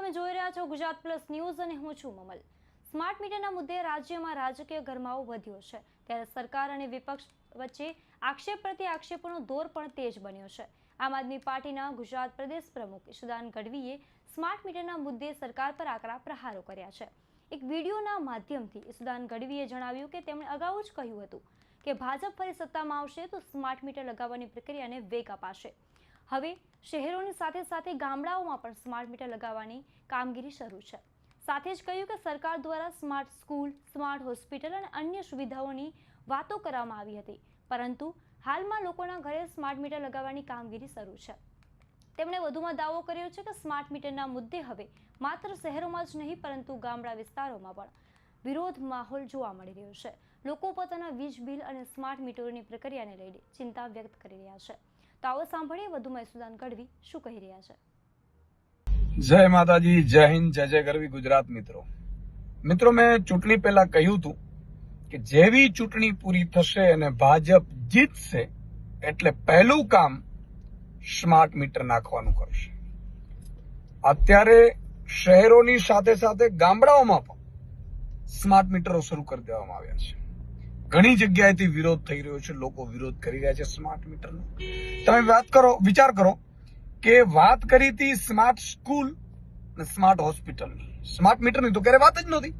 તમે જોઈ રહ્યા છો ગુજરાત પ્લસ ન્યૂઝ અને હું છું મમલ। સ્માર્ટ મીટરના મુદ્દે રાજ્યમાં રાજકીય ગરમાવો વધ્યો છે, ત્યારે સરકાર અને વિપક્ષ વચ્ચે આક્ષેપ પ્રતિ આક્ષેપોનો દોર પણ તેજ બન્યો છે। આમ આદમી પાર્ટીના ગુજરાત પ્રદેશ પ્રમુખ ઈશુદાન ગઢવીએ સ્માર્ટ મીટરના મુદ્દે સરકાર પર આકરા પ્રહારો કર્યા છે। એક વિડીયોના માધ્યમથી ઈશુદાન ગઢવીએ જણાવ્યું કે તેમણે અગાઉ જ કહ્યું હતું કે ભાજપ ફરી સત્તામાં આવશે તો સ્માર્ટ મીટર લગાવવાની પ્રક્રિયાને વેગ અપાશે। હવે શહેરોની સાથે સાથે ગામડાઓમાં પણ સ્માર્ટ મીટર લગાવવાની કામગીરી શરૂ છે। સાથે જ કહ્યું કે સરકાર દ્વારા સ્માર્ટ સ્કૂલ, સ્માર્ટ હોસ્પિટલ અને અન્ય સુવિધાઓની વાતો કરવામાં આવી હતી, પરંતુ હાલમાં લોકોના ઘરે સ્માર્ટ મીટર લગાવવાની કામગીરી શરૂ છે। તેમણે વધુમાં દાવો કર્યો છે કે સ્માર્ટ મીટરના મુદ્દે હવે માત્ર શહેરોમાં જ નહીં પરંતુ ગામડા વિસ્તારોમાં પણ વિરોધ માહોલ જોવા મળી રહ્યો છે। લોકો પોતાના વીજ બિલ અને સ્માર્ટ મીટરોની પ્રક્રિયાને લઈને ચિંતા વ્યક્ત કરી રહ્યા છે। તો આવો સાંભળીએ વધુમાં ઈશુદાન ગઢવી શું કહી રહ્યા છે। જય માતાજી, જય હિન્દ, જય જય ગરવી ગુજરાત। મિત્રો મેં ચૂંટણી પહેલા કહ્યું હતું કે જેવી ચૂંટણી પૂરી થશે અને ભાજપ જીતશે એટલે પહેલું કામ સ્માર્ટ મીટર નાખવાનું કરશે। અત્યારે શહેરોની સાથે સાથે ગામડાઓમાં પણ સ્માર્ટ મીટરો શરૂ કરી દેવામાં આવ્યા છે। ઘણી જગ્યાએથી વિરોધ થઈ રહ્યો છે, લોકો વિરોધ કરી રહ્યા છે સ્માર્ટ મીટરનો। તમે વિચાર કરો કે વાત કરી હતી સ્માર્ટ સ્કૂલ અને સ્માર્ટ હોસ્પિટલની, સ્માર્ટ મીટરની તો ક્યારે વાત જ નહોતી।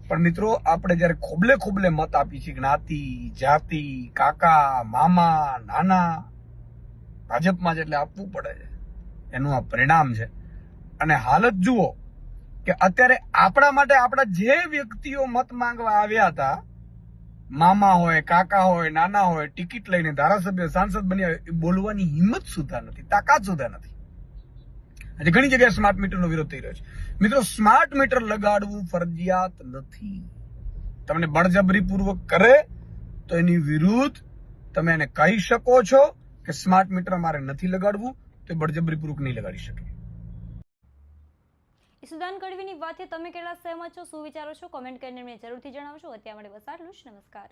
પણ મિત્રો, આપણે જયારે ખોબલે ખોબલે મત આપી છે જ્ઞાતિ, જાતિ, કાકા, મામા, નાના, ભાજપમાં જ એટલે આપવું પડે છે, એનું આ પરિણામ છે। અને હાલત જુઓ કે અત્યારે આપણા માટે આપણા જે વ્યક્તિઓ મત માંગવા આવ્યા હતા, મામા હોય, કાકા હોય, નાના હોય, ટિકિટ લઈને ધારાસભ્ય, સાંસદ બન્યા હોય, એ બોલવાની હિંમત સુધા નથી, તાકાત સુધા નથી। આજે ઘણી જગ્યાએ સ્માર્ટ મીટરનો વિરોધ થઈ રહ્યો છે। મિત્રો, સ્માર્ટ મીટર લગાડવું ફરજિયાત નથી। તમને બળજબરીપૂર્વક કરે તો એની વિરુદ્ધ તમે એને કહી શકો છો કે સ્માર્ટ મીટર મારે નથી લગાડવું, તો બળજબરીપૂર્વક નહીં લગાડી શકે। ઈશુદાન ગઢવીની વાતથી તમે કેટલા સહેમત છો, શું વિચારો છો, કોમેન્ટ કરીને મને જરૂરથી જણાવશો। અત્યારે માટે બસ આટલું જ। નમસ્કાર।